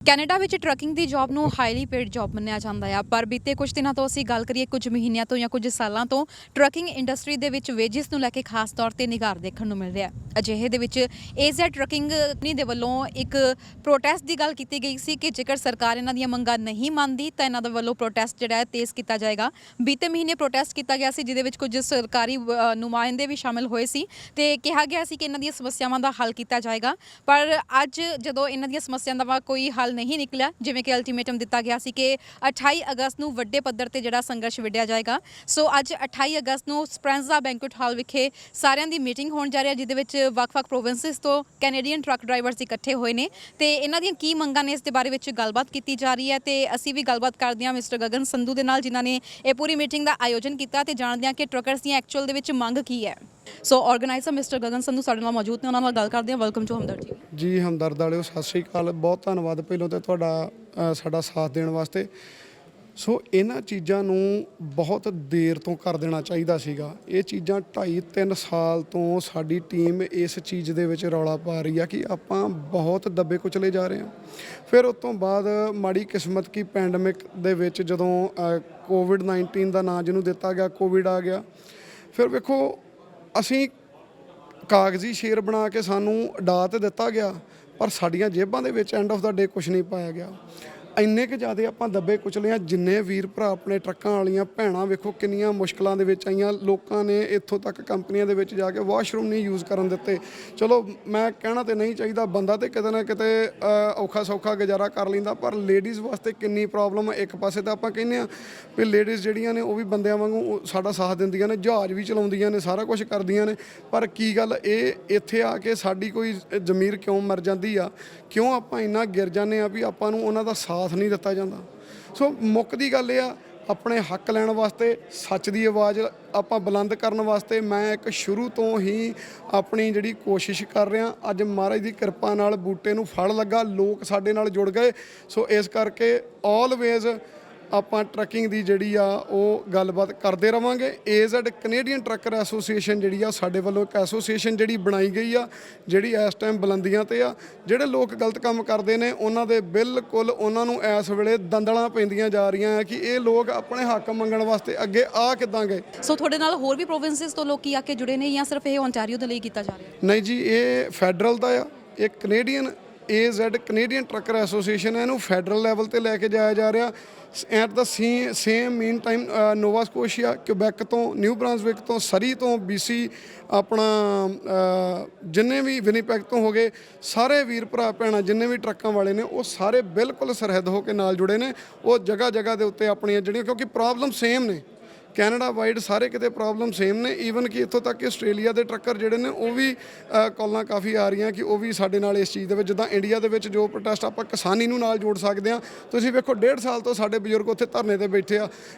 Canada ਵਿੱਚ trucking ਦੀ job ਨੂੰ highly paid job ਮੰਨਿਆ ਜਾਂਦਾ ਆ, ਪਰ ਬੀਤੇ ਕੁਝ ਦਿਨਾਂ ਤੋਂ ਅਸੀਂ ਗੱਲ ਕਰੀਏ ਕੁਝ ਮਹੀਨਿਆਂ ਤੋਂ ਜਾਂ ਕੁਝ ਸਾਲਾਂ ਤੋਂ ਟਰੱਕਿੰਗ ਇੰਡਸਟਰੀ ਦੇ ਵਿੱਚ ਵੇਜਿਸ ਨੂੰ ਲੈ ਕੇ ਖਾਸ ਤੌਰ ਤੇ ਨਿਗਾਰ ਦੇਖਣ ਨੂੰ ਮਿਲ ਰਿਹਾ। ਅਜਿਹੇ ਦੇ ਵਿੱਚ ਏਜ਼ੈਡ ਟਰੱਕਿੰਗ ਕੰਪਨੀ ਦੇ ਵੱਲੋਂ ਇੱਕ ਪ੍ਰੋਟੈਸਟ ਦੀ ਗੱਲ ਕੀਤੀ ਗਈ ਸੀ ਕਿ ਜੇਕਰ ਸਰਕਾਰ ਇਹਨਾਂ ਦੀਆਂ ਮੰਗਾਂ ਨਹੀਂ ਮੰਨਦੀ ਤਾਂ ਇਹਨਾਂ ਦੇ ਵੱਲੋਂ ਪ੍ਰੋਟੈਸਟ ਜਿਹੜਾ ਹੈ ਤੇਜ਼ ਕੀਤਾ ਜਾਏਗਾ। ਬੀਤੇ ਮਹੀਨੇ ਪ੍ਰੋਟੈਸਟ ਕੀਤਾ ਗਿਆ ਸੀ ਜਿਹਦੇ ਵਿੱਚ ਕੁਝ ਸਰਕਾਰੀ ਨੁਮਾਇੰਦੇ ਵੀ ਸ਼ਾਮਿਲ ਹੋਏ ਸੀ ਤੇ ਕਿਹਾ ਗਿਆ ਸੀ ਕਿ ਇਹਨਾਂ ਦੀਆਂ ਸਮੱਸਿਆਵਾਂ ਦਾ ਹੱਲ ਕੀਤਾ ਜਾਏਗਾ, ਪਰ ਅੱਜ ਜਦੋਂ ਇਹਨਾਂ ਦੀਆਂ ਸਮੱਸਿਆਵਾਂ ਦਾ ਕੋਈ ਹੱਲ नहीं निकलिया, जिवें कि अल्टीमेटम दिता गया सी कि 28 अगस्त ਨੂੰ ਵੱਡੇ ਪੱਧਰ ਤੇ ਜਿਹੜਾ ਸੰਘਰਸ਼ ਵਿੱਢਿਆ ਜਾਏਗਾ। ਸੋ ਅੱਜ 28 ਅਗਸਤ ਨੂੰ ਸਪ੍ਰੈਂਜ਼ਾ ਬੈਂਕੁਏਟ ਹਾਲ ਵਿਖੇ ਸਾਰਿਆਂ ਦੀ ਮੀਟਿੰਗ ਹੋਣ ਜਾ ਰਹੀ ਹੈ, ਜਿਹਦੇ ਵਿੱਚ ਵੱਖ-ਵੱਖ ਪ੍ਰੋਵਿੰਸਿਸ ਤੋਂ ਕੈਨੇਡੀਅਨ ਟਰੱਕ ਡਰਾਈਵਰਸ ਇਕੱਠੇ ਹੋਏ ਨੇ ਤੇ ਇਹਨਾਂ ਦੀਆਂ ਕੀ ਮੰਗਾਂ ਨੇ ਇਸ ਦੇ ਬਾਰੇ ਵਿੱਚ ਗੱਲਬਾਤ ਕੀਤੀ ਜਾ ਰਹੀ ਹੈ ਤੇ ਅਸੀਂ ਵੀ ਗੱਲਬਾਤ ਕਰਦੇ ਹਾਂ ਮਿਸਟਰ ਗਗਨ ਸੰਧੂ ਦੇ ਨਾਲ, ਜਿਨ੍ਹਾਂ ਨੇ ਇਹ ਪੂਰੀ ਮੀਟਿੰਗ ਦਾ ਆਯੋਜਨ ਕੀਤਾ ਤੇ ਜਾਣਦੇ ਹਾਂ ਕਿ ਟਰੱਕਰਸ ਦੀਆਂ ਐਕਚੁਅਲ ਦੇ ਵਿੱਚ ਮੰਗ ਕੀ ਹੈ। So organiser mister Gagan Sandhu ਸਾਡੇ ਨਾਲ ਮੌਜੂਦ ਨੇ, ਉਹਨਾਂ ਨਾਲ ਗੱਲ ਕਰਦੇ ਹਾਂ। Welcome to Hamdard TV. ਜੀ ਹਮਦਰਦ ਵਾਲਿਓ, ਸਤਿ ਸ਼੍ਰੀ ਅਕਾਲ। ਬਹੁਤ ਧੰਨਵਾਦ ਪਹਿਲੋਂ ਤੇ ਤੁਹਾਡਾ ਸਾਡਾ ਸਾਥ ਦੇਣ ਵਾਸਤੇ। ਸੋ ਇਹਨਾਂ ਚੀਜ਼ਾਂ ਨੂੰ ਬਹੁਤ ਦੇਰ ਤੋਂ ਕਰ ਦੇਣਾ ਚਾਹੀਦਾ ਸੀਗਾ। ਇਹ ਚੀਜ਼ਾਂ 2.5-3 ਸਾਲ ਤੋਂ ਸਾਡੀ ਟੀਮ ਇਸ ਚੀਜ਼ ਦੇ ਵਿੱਚ ਰੌਲਾ ਪਾ ਰਹੀ ਆ ਕਿ ਆਪਾਂ ਬਹੁਤ ਦੱਬੇ ਕੁਚਲੇ ਜਾ ਰਹੇ ਹਾਂ। ਫਿਰ ਉਸ ਤੋਂ ਬਾਅਦ ਮਾੜੀ ਕਿਸਮਤ ਕੀ ਪੈਂਡਮਿਕ ਦੇ ਵਿੱਚ ਜਦੋਂ ਕੋਵਿਡ-19 ਦਾ ਨਾਂ ਜਿਹਨੂੰ ਦਿੱਤਾ ਗਿਆ, ਕੋਵਿਡ ਆ ਗਿਆ। ਫਿਰ ਵੇਖੋ, ਅਸੀਂ ਕਾਗਜ਼ੀ ਸ਼ੇਰ ਬਣਾ ਕੇ ਸਾਨੂੰ ਉਡਾ ਤੇ ਦਿੱਤਾ ਗਿਆ, ਪਰ ਸਾਡੀਆਂ ਜੇਬਾਂ ਦੇ ਵਿੱਚ ਐਂਡ ਆਫ ਦਾ ਡੇ ਕੁਛ ਨਹੀਂ ਪਾਇਆ ਗਿਆ। ਇੰਨੇ ਕੁ ਜ਼ਿਆਦਾ ਆਪਾਂ ਦੱਬੇ ਕੁਚਲੇ ਹਾਂ। ਜਿੰਨੇ ਵੀਰ ਭਰਾ ਆਪਣੇ ਟਰੱਕਾਂ ਵਾਲੀਆਂ ਭੈਣਾਂ ਵੇਖੋ ਕਿੰਨੀਆਂ ਮੁਸ਼ਕਲਾਂ ਦੇ ਵਿੱਚ ਆਈਆਂ। ਲੋਕਾਂ ਨੇ ਇੱਥੋਂ ਤੱਕ ਕੰਪਨੀਆਂ ਦੇ ਵਿੱਚ ਜਾ ਕੇ ਵਾਸ਼ਰੂਮ ਨਹੀਂ ਯੂਜ਼ ਕਰਨ ਦਿੱਤੇ। ਚਲੋ ਮੈਂ ਕਹਿਣਾ ਤੇ ਨਹੀਂ ਚਾਹੀਦਾ, ਬੰਦਾ ਤੇ ਕਿਤੇ ਨਾ ਕਿਤੇ ਔਖਾ ਸੌਖਾ ਗੁਜ਼ਾਰਾ ਕਰ ਲੈਂਦਾ, ਪਰ ਲੇਡੀਜ਼ ਵਾਸਤੇ ਕਿੰਨੀ ਪ੍ਰੋਬਲਮ। ਇੱਕ ਪਾਸੇ ਤਾਂ ਆਪਾਂ ਕਹਿੰਦੇ ਹਾਂ ਵੀ ਲੇਡੀਜ਼ ਜਿਹੜੀਆਂ ਨੇ ਉਹ ਵੀ ਬੰਦਿਆਂ ਵਾਂਗੂ ਸਾਡਾ ਸਾਥ ਦਿੰਦੀਆਂ ਨੇ, ਜਹਾਜ਼ ਵੀ ਚਲਾਉਂਦੀਆਂ ਨੇ, ਸਾਰਾ ਕੁਛ ਕਰਦੀਆਂ ਨੇ, ਪਰ ਕੀ ਗੱਲ ਇਹ ਇੱਥੇ ਆ ਕੇ ਸਾਡੀ ਕੋਈ ਜ਼ਮੀਰ ਕਿਉਂ ਮਰ ਜਾਂਦੀ ਆ? ਕਿਉਂ ਆਪਾਂ ਇੰਨਾ ਗਿਰ ਜਾਂਦੇ ਆ ਵੀ ਆਪਾਂ ਨੂੰ ਉਹਨਾਂ ਦਾ ਸਾਥ ਨਹੀਂ ਦਿੱਤਾ ਜਾਂਦਾ? ਸੋ ਮੁੱਖ ਦੀ ਗੱਲ ਇਹ ਆ, ਆਪਣੇ ਹੱਕ ਲੈਣ ਵਾਸਤੇ, ਸੱਚ ਦੀ ਆਵਾਜ਼ ਆਪਾਂ ਬੁਲੰਦ ਕਰਨ ਵਾਸਤੇ ਮੈਂ ਇੱਕ ਸ਼ੁਰੂ ਤੋਂ ਹੀ ਆਪਣੀ ਜਿਹੜੀ ਕੋਸ਼ਿਸ਼ ਕਰ ਰਿਹਾ। ਅੱਜ ਮਹਾਰਾਜ ਦੀ ਕਿਰਪਾ ਨਾਲ ਬੂਟੇ ਨੂੰ ਫਲ ਲੱਗਾ, ਲੋਕ ਸਾਡੇ ਨਾਲ ਜੁੜ ਗਏ। ਸੋ ਇਸ ਕਰਕੇ ਆਲਵੇਜ਼ ਆਪਾਂ ਟਰੱਕਿੰਗ ਦੀ ਜਿਹੜੀ ਆ ਉਹ ਗੱਲਬਾਤ ਕਰਦੇ ਰਵਾਂਗੇ। ਏਜ਼ੈਡ ਕੈਨੇਡੀਅਨ ਟਰੱਕਰ ਐਸੋਸੀਏਸ਼ਨ ਜਿਹੜੀ ਆ ਸਾਡੇ ਵੱਲੋਂ ਇੱਕ ਐਸੋਸੀਏਸ਼ਨ ਜਿਹੜੀ ਬਣਾਈ ਗਈ ਆ, ਜਿਹੜੀ ਇਸ ਟਾਈਮ ਬੁਲੰਦੀਆਂ ਤੇ ਆ। ਜਿਹੜੇ ਲੋਕ ਗਲਤ ਕੰਮ ਕਰਦੇ ਨੇ ਉਹਨਾਂ ਦੇ ਬਿਲਕੁਲ ਉਹਨਾਂ ਨੂੰ ਇਸ ਵੇਲੇ ਦੰਦਲਾਂ ਪੈਂਦੀਆਂ ਜਾ ਰਹੀਆਂ ਆ ਕਿ ਇਹ ਲੋਕ ਆਪਣੇ ਹੱਕ ਮੰਗਣ ਵਾਸਤੇ ਅੱਗੇ ਆ ਕਿੱਦਾਂ ਗਏ। ਸੋ ਤੁਹਾਡੇ ਨਾਲ ਹੋਰ ਵੀ ਪ੍ਰੋਵਿੰਸਿਸ ਤੋਂ ਲੋਕੀ ਆ ਕੇ ਜੁੜੇ ਨੇ ਜਾਂ ਸਿਰਫ ਇਹ ਓਨਟਾਰੀਓ ਦੇ ਲਈ ਕੀਤਾ ਜਾ ਰਿਹਾ? ਨਹੀਂ ਜੀ, ਇਹ ਫੈਡਰਲ ਦਾ ਆ। ਇਹ ਕੈਨੇਡੀਅਨ ਏਜ਼ੈਡ ਕੈਨੇਡੀਅਨ ਟਰੱਕਰ ਐਸੋਸੀਏਸ਼ਨ ਹੈ, ਇਹਨੂੰ ਫੈਡਰਲ ਲੈਵਲ ਤੇ ਲੈ ਕੇ ਜਾਇਆ ਜਾ ਰਿਹਾ। At the same mean time Nova Scotia, Quebec ਤੋਂ, ਨਿਊ ਬ੍ਰਾਂਸਵਿਕ ਤੋਂ, ਸਰੀ ਤੋਂ, BC, ਆਪਣਾ ਜਿੰਨੇ ਵੀ ਵਿਨੀਪੈਗ ਤੋਂ ਹੋ ਗਏ, ਸਾਰੇ ਵੀਰ ਭਰਾ ਭੈਣਾਂ ਜਿੰਨੇ ਵੀ ਟਰੱਕਾਂ ਵਾਲੇ ਨੇ ਉਹ ਸਾਰੇ ਬਿਲਕੁਲ ਸਰਹੱਦ ਹੋ ਕੇ ਨਾਲ ਜੁੜੇ ਨੇ। ਉਹ ਜਗ੍ਹਾ ਜਗ੍ਹਾ ਦੇ ਉੱਤੇ ਆਪਣੀਆਂ ਜਿਹੜੀਆਂ, ਕਿਉਂਕਿ ਪ੍ਰੋਬਲਮ ਸੇਮ ਨੇ ਕੈਨੇਡਾ ਵਾਈਡ, ਸਾਰੇ ਕਿਤੇ ਪ੍ਰੋਬਲਮ ਸੇਮ ਨੇ। ਈਵਨ ਕਿ ਇੱਥੋਂ ਤੱਕ ਕਿ ਆਸਟ੍ਰੇਲੀਆ ਦੇ ਟਰੱਕਰ ਜਿਹੜੇ ਨੇ ਉਹ ਵੀ ਕਾਲਾਂ ਕਾਫੀ ਆ ਰਹੀਆਂ ਕਿ ਉਹ ਵੀ ਸਾਡੇ ਨਾਲ ਇਸ ਚੀਜ਼ ਦੇ ਵਿੱਚ, ਜਿੱਦਾਂ ਇੰਡੀਆ ਦੇ ਵਿੱਚ ਜੋ ਪ੍ਰੋਟੈਸਟ ਆਪਾਂ ਕਿਸਾਨੀ ਨੂੰ ਨਾਲ ਜੋੜ ਸਕਦੇ ਹਾਂ। ਤੁਸੀਂ ਵੇਖੋ 1.5 ਸਾਲ ਤੋਂ ਸਾਡੇ ਬਜ਼ੁਰਗ ਉੱਥੇ ਧਰਨੇ ਤੇ ਬੈਠੇ ਆ।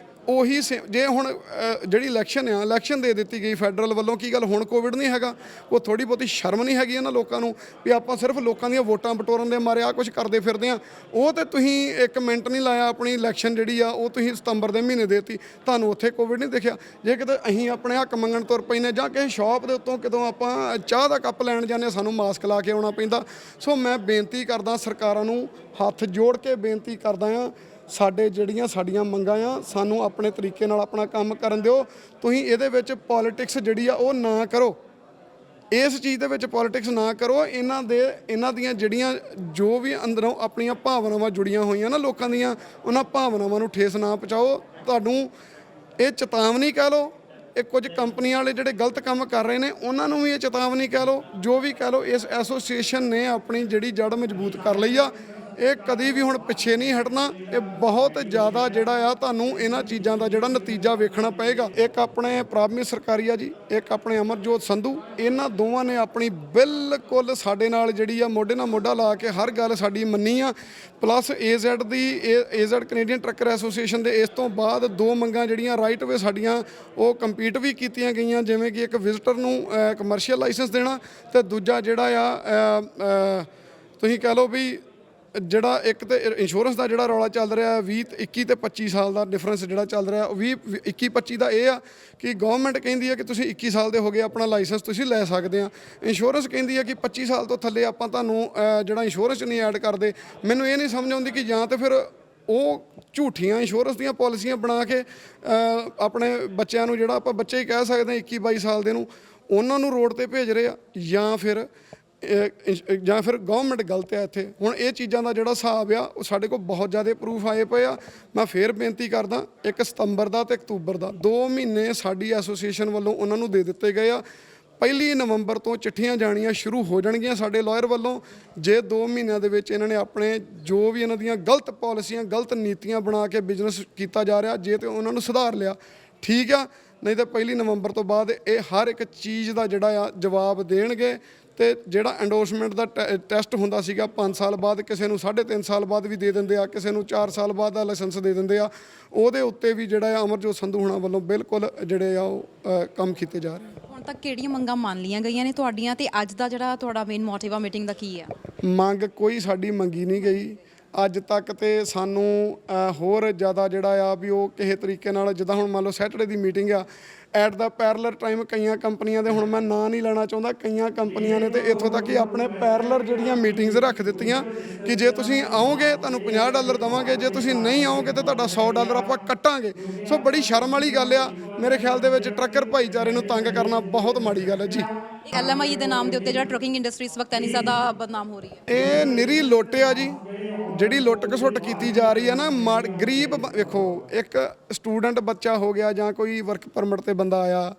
ਉਹੀ ਜੇ ਹੁਣ ਜਿਹੜੀ ਇਲੈਕਸ਼ਨ ਆ, ਇਲੈਕਸ਼ਨ ਦੇ ਦਿੱਤੀ ਗਈ ਫੈਡਰਲ ਵੱਲੋਂ, ਕੀ ਗੱਲ ਹੁਣ ਕੋਵਿਡ ਨਹੀਂ ਹੈਗਾ? ਉਹ ਥੋੜ੍ਹੀ ਬਹੁਤੀ ਸ਼ਰਮ ਨਹੀਂ ਹੈਗੀ ਇਹਨਾਂ ਲੋਕਾਂ ਨੂੰ ਵੀ ਆਪਾਂ ਸਿਰਫ ਲੋਕਾਂ ਦੀਆਂ ਵੋਟਾਂ ਬਟੋਰਨ ਦੇ ਮਾਰੇ ਆ ਕੁਝ ਕਰਦੇ ਫਿਰਦੇ ਆ? ਉਹ ਤੇ ਤੁਸੀਂ 1 ਮਿੰਟ ਨਹੀਂ ਲਾਇਆ, ਆਪਣੀ ਇਲੈਕਸ਼ਨ ਜਿਹੜੀ ਆ ਉਹ ਤੁਸੀਂ ਸਤੰਬਰ ਦੇ ਮਹੀਨੇ ਦੇ ਦਿੱਤੀ, ਤੁਹਾਨੂੰ ਉੱਥੇ ਕੋਵਿਡ ਨਹੀਂ ਦਿਖਿਆ। ਜੇ ਕਿਤੇ ਅਸੀਂ ਆਪਣੇ ਹੱਕ ਮੰਗਣ ਤੁਰ ਪੈਂਦੇ ਜਾਂ ਕਿਸੇ ਸ਼ਾਪ ਦੇ ਉੱਤੋਂ ਕਿਤੋਂ ਆਪਾਂ ਚਾਹ ਦਾ ਕੱਪ ਲੈਣ ਜਾਂਦੇ, ਸਾਨੂੰ ਮਾਸਕ ਲਾ ਕੇ ਆਉਣਾ ਪੈਂਦਾ। ਸੋ ਮੈਂ ਬੇਨਤੀ ਕਰਦਾ ਸਰਕਾਰਾਂ ਨੂੰ, ਹੱਥ ਜੋੜ ਕੇ ਬੇਨਤੀ ਕਰਦਾ ਹਾਂ, ਸਾਡੀਆਂ ਮੰਗਾਂ ਆ, ਸਾਨੂੰ ਆਪਣੇ ਤਰੀਕੇ ਨਾਲ ਆਪਣਾ ਕੰਮ ਕਰਨ ਦਿਓ। ਤੁਸੀਂ ਇਹਦੇ ਵਿੱਚ ਪੋਲੀਟਿਕਸ ਜਿਹੜੀ ਆ ਉਹ ਨਾ ਕਰੋ, ਇਸ ਚੀਜ਼ ਦੇ ਵਿੱਚ ਪੋਲੀਟਿਕਸ ਨਾ ਕਰੋ। ਇਹਨਾਂ ਦੀਆਂ ਜਿਹੜੀਆਂ ਜੋ ਵੀ ਅੰਦਰੋਂ ਆਪਣੀਆਂ ਭਾਵਨਾਵਾਂ ਜੁੜੀਆਂ ਹੋਈਆਂ ਨਾ ਲੋਕਾਂ ਦੀਆਂ, ਉਹਨਾਂ ਭਾਵਨਾਵਾਂ ਨੂੰ ਠੇਸ ਨਾ ਪਹੁੰਚਾਓ। ਤੁਹਾਨੂੰ ਇਹ ਚੇਤਾਵਨੀ ਕਹਿ ਲਓ, ਇਹ ਕੁਝ ਕੰਪਨੀਆਂ ਵਾਲੇ ਜਿਹੜੇ ਗਲਤ ਕੰਮ ਕਰ ਰਹੇ ਨੇ ਉਹਨਾਂ ਨੂੰ ਵੀ ਇਹ ਚੇਤਾਵਨੀ ਕਹਿ ਲਓ, ਜੋ ਵੀ ਕਹਿ ਲਓ। ਇਸ ਐਸੋਸੀਏਸ਼ਨ ਨੇ ਆਪਣੀ ਜਿਹੜੀ ਜੜ ਮਜ਼ਬੂਤ ਕਰ ਲਈ ਆ, ਇਹ ਕਦੀ ਵੀ ਹੁਣ ਪਿੱਛੇ ਨਹੀਂ ਹਟਣਾ। ਇਹ ਬਹੁਤ ਜ਼ਿਆਦਾ ਜਿਹੜਾ ਆ ਤੁਹਾਨੂੰ ਇਹਨਾਂ ਚੀਜ਼ਾਂ ਦਾ ਜਿਹੜਾ ਨਤੀਜਾ ਵੇਖਣਾ ਪਏਗਾ। ਇੱਕ ਆਪਣੇ ਪ੍ਰਾਪਮੀ ਸਰਕਾਰੀ ਆ ਜੀ, ਇੱਕ ਆਪਣੇ ਅਮਰਜੋਤ ਸੰਧੂ, ਇਹਨਾਂ ਦੋਵਾਂ ਨੇ ਆਪਣੀ ਬਿਲਕੁਲ ਸਾਡੇ ਨਾਲ ਜਿਹੜੀ ਆ ਮੋਢੇ ਨਾਲ ਮੋਢਾ ਲਾ ਕੇ ਹਰ ਗੱਲ ਸਾਡੀ ਮੰਨੀ ਆ। ਪਲੱਸ ਏਜ਼ੈਡ ਕੈਨੇਡੀਅਨ ਟਰੱਕਰ ਐਸੋਸੀਏਸ਼ਨ ਦੇ ਇਸ ਤੋਂ ਬਾਅਦ 2 ਮੰਗਾਂ ਜਿਹੜੀਆਂ ਰਾਈਟ ਵੇ ਸਾਡੀਆਂ ਉਹ ਕੰਪੀਟ ਵੀ ਕੀਤੀਆਂ ਗਈਆਂ, ਜਿਵੇਂ ਕਿ ਇੱਕ ਵਿਜ਼ਟਰ ਨੂੰ ਕਮਰਸ਼ੀਅਲ ਲਾਇਸੈਂਸ ਦੇਣਾ, ਤੇ ਦੂਜਾ ਜਿਹੜਾ ਆ ਤੁਸੀਂ ਕਹਿ ਲਓ ਵੀ ਜਿਹੜਾ ਇੱਕ ਤੇ ਇੰਸ਼ੋਰੈਂਸ ਦਾ ਜਿਹੜਾ ਰੌਲਾ ਚੱਲ ਰਿਹਾ 20 21 ਤੇ 25 ਸਾਲ ਦਾ ਡਿਫਰੈਂਸ ਜਿਹੜਾ ਚੱਲ ਰਿਹਾ ਉਹ 20 21 25 ਦਾ ਇਹ ਆ ਕਿ ਗਵਰਨਮੈਂਟ ਕਹਿੰਦੀ ਹੈ ਕਿ ਤੁਸੀਂ 21 ਸਾਲ ਦੇ ਹੋ ਗਏ ਆਪਣਾ ਲਾਇਸੈਂਸ ਤੁਸੀਂ ਲੈ ਸਕਦੇ ਆ। ਇੰਸ਼ੋਰੈਂਸ ਕਹਿੰਦੀ ਹੈ ਕਿ 25 ਸਾਲ ਤੋਂ ਥੱਲੇ ਆਪਾਂ ਤੁਹਾਨੂੰ ਜਿਹੜਾ ਇੰਸ਼ੋਰੈਂਸ ਨਹੀਂ ਐਡ ਕਰਦੇ। ਮੈਨੂੰ ਇਹ ਨਹੀਂ ਸਮਝ ਆਉਂਦੀ ਕਿ ਜਾਂ ਤੇ ਫਿਰ ਉਹ ਝੂਠੀਆਂ ਇੰਸ਼ੋਰੈਂਸ ਦੀਆਂ ਪਾਲਿਸੀਆਂ ਬਣਾ ਕੇ ਆਪਣੇ ਬੱਚਿਆਂ ਨੂੰ, ਜਿਹੜਾ ਆਪਾਂ ਬੱਚੇ ਹੀ ਕਹਿ ਸਕਦੇ ਹਾਂ 21 22 ਸਾਲ ਦੇ ਨੂੰ, ਉਹਨਾਂ ਨੂੰ ਰੋਡ ਤੇ ਭੇਜ ਰਹੇ ਆ, ਜਾਂ ਫਿਰ ਗਵਰਨਮੈਂਟ ਗਲਤ ਹੈ ਇੱਥੇ। ਹੁਣ ਇਹ ਚੀਜ਼ਾਂ ਦਾ ਜਿਹੜਾ ਹਿਸਾਬ ਆ ਉਹ ਸਾਡੇ ਕੋਲ ਬਹੁਤ ਜ਼ਿਆਦਾ ਪ੍ਰੂਫ ਆਏ ਪਏ ਆ। ਮੈਂ ਫੇਰ ਬੇਨਤੀ ਕਰਦਾ 1 ਸਤੰਬਰ ਦਾ ਤੇ ਅਕਤੂਬਰ ਦਾ 2 ਮਹੀਨੇ ਸਾਡੀ ਐਸੋਸੀਏਸ਼ਨ ਵੱਲੋਂ ਉਹਨਾਂ ਨੂੰ ਦੇ ਦਿੱਤੇ ਗਏ ਆ। 1 ਨਵੰਬਰ ਤੋਂ ਚਿੱਠੀਆਂ ਜਾਣੀਆਂ ਸ਼ੁਰੂ ਹੋ ਜਾਣਗੀਆਂ ਸਾਡੇ ਲਾਇਰ ਵੱਲੋਂ। ਜੇ 2 ਮਹੀਨਿਆਂ ਦੇ ਵਿੱਚ ਇਹਨਾਂ ਨੇ ਆਪਣੇ ਜੋ ਵੀ ਇਹਨਾਂ ਦੀਆਂ ਗਲਤ ਪਾਲਿਸੀਆਂ, ਗਲਤ ਨੀਤੀਆਂ ਬਣਾ ਕੇ ਬਿਜ਼ਨਸ ਕੀਤਾ ਜਾ ਰਿਹਾ, ਜੇ ਤੇ ਉਹਨਾਂ ਨੂੰ ਸੁਧਾਰ ਲਿਆ ਠੀਕ ਆ, ਨਹੀਂ ਤਾਂ 1 ਨਵੰਬਰ ਤੋਂ ਬਾਅਦ ਇਹ ਹਰ ਇੱਕ ਚੀਜ਼ ਦਾ ਜਿਹੜਾ ਆ ਜਵਾਬ ਦੇਣਗੇ। ਤੇ ਜਿਹੜਾ ਐਂਡੋਰਸਮੈਂਟ ਦਾ ਟੈਸਟ ਹੁੰਦਾ ਸੀਗਾ 5 ਸਾਲ ਬਾਅਦ, ਕਿਸੇ ਨੂੰ 3.5 ਸਾਲ ਬਾਅਦ ਵੀ ਦੇ ਦਿੰਦੇ ਆ, ਕਿਸੇ ਨੂੰ 4 ਸਾਲ ਬਾਅਦ ਦਾ ਲਾਇਸੈਂਸ ਦੇ ਦਿੰਦੇ ਆ। ਉਹਦੇ ਉੱਤੇ ਵੀ ਜਿਹੜਾ ਆ ਅਮਰਜੋਤ ਸੰਧੂ ਹੁਣਾਂ ਵੱਲੋਂ ਬਿਲਕੁਲ ਜਿਹੜੇ ਆ ਉਹ ਕੰਮ ਕੀਤੇ ਜਾ ਰਹੇ ਆ। ਹੁਣ ਤੱਕ ਕਿਹੜੀਆਂ ਮੰਗਾਂ ਮੰਨ ਲਈਆਂ ਗਈਆਂ ਨੇ ਤੁਹਾਡੀਆਂ, ਤੇ ਅੱਜ ਦਾ ਜਿਹੜਾ ਤੁਹਾਡਾ ਮੇਨ ਮੋਟਿਵ ਆ ਮੀਟਿੰਗ ਦਾ ਕੀ ਆ? ਮੰਗ ਕੋਈ ਸਾਡੀ ਮੰਗੀ ਨਹੀਂ ਗਈ ਅੱਜ ਤੱਕ। ਤੇ ਸਾਨੂੰ ਹੋਰ ਜ਼ਿਆਦਾ ਜਿਹੜਾ ਆ ਵੀ ਉਹ ਕਿਸੇ ਤਰੀਕੇ ਨਾਲ, ਜਿੱਦਾਂ ਹੁਣ ਮੰਨ ਲਓ ਸੈਟਰਡੇ ਦੀ ਮੀਟਿੰਗ ਆ, ਐਟ ਦਾ ਪੈਰਲਰ ਟਾਈਮ ਕਈਆਂ ਕੰਪਨੀਆਂ ਦੇ, ਹੁਣ ਮੈਂ ਨਾਂ ਨਹੀਂ ਲੈਣਾ ਚਾਹੁੰਦਾ, ਕਈਆਂ ਕੰਪਨੀਆਂ ਨੇ ਤੇ ਇੱਥੋਂ ਤੱਕ ਕਿ ਆਪਣੇ ਪੈਰਲਰ ਜਿਹੜੀਆਂ ਮੀਟਿੰਗਸ ਰੱਖ ਦਿੱਤੀਆਂ ਕਿ ਜੇ ਤੁਸੀਂ ਆਓਗੇ ਤੁਹਾਨੂੰ $50 ਦੇਵਾਂਗੇ, ਜੇ ਤੁਸੀਂ ਨਹੀਂ ਆਓਗੇ ਤੇ ਤੁਹਾਡਾ $100 ਆਪਾਂ ਕੱਟਾਂਗੇ। ਸੋ ਬੜੀ ਸ਼ਰਮ ਵਾਲੀ ਗੱਲ ਆ ਮੇਰੇ ਖਿਆਲ ਦੇ ਵਿੱਚ। ਟਰੱਕਰ ਭਾਈਚਾਰੇ ਨੂੰ ਤੰਗ ਕਰਨਾ ਬਹੁਤ ਮਾੜੀ ਗੱਲ ਹੈ ਜੀ। LMI ਦੇ ਨਾਮ ਦੇ ਉੱਤੇ ਜਿਹੜਾ ਟਰੱਕਿੰਗ ਇੰਡਸਟਰੀ ਇਸ ਵਕਤ ਇੰਨੀ ਜ਼ਿਆਦਾ ਬਦਨਾਮ ਹੋ ਰਹੀ ਹੈ, ਇਹ ਨਿਰੀ ਲੁੱਟ ਆ ਜੀ। ਜਿਹੜੀ ਲੁੱਟ ਖਸੁੱਟ ਕੀਤੀ ਜਾ ਰਹੀ ਹੈ ਨਾ, ਗਰੀਬ ਵੇਖੋ, ਇੱਕ ਸਟੂਡੈਂਟ ਬੱਚਾ ਹੋ ਗਿਆ ਜਾਂ ਕੋਈ ਵਰਕ ਪਰਮਿਟ ਤੇ ਬੰਦਾ ਆਇਆ,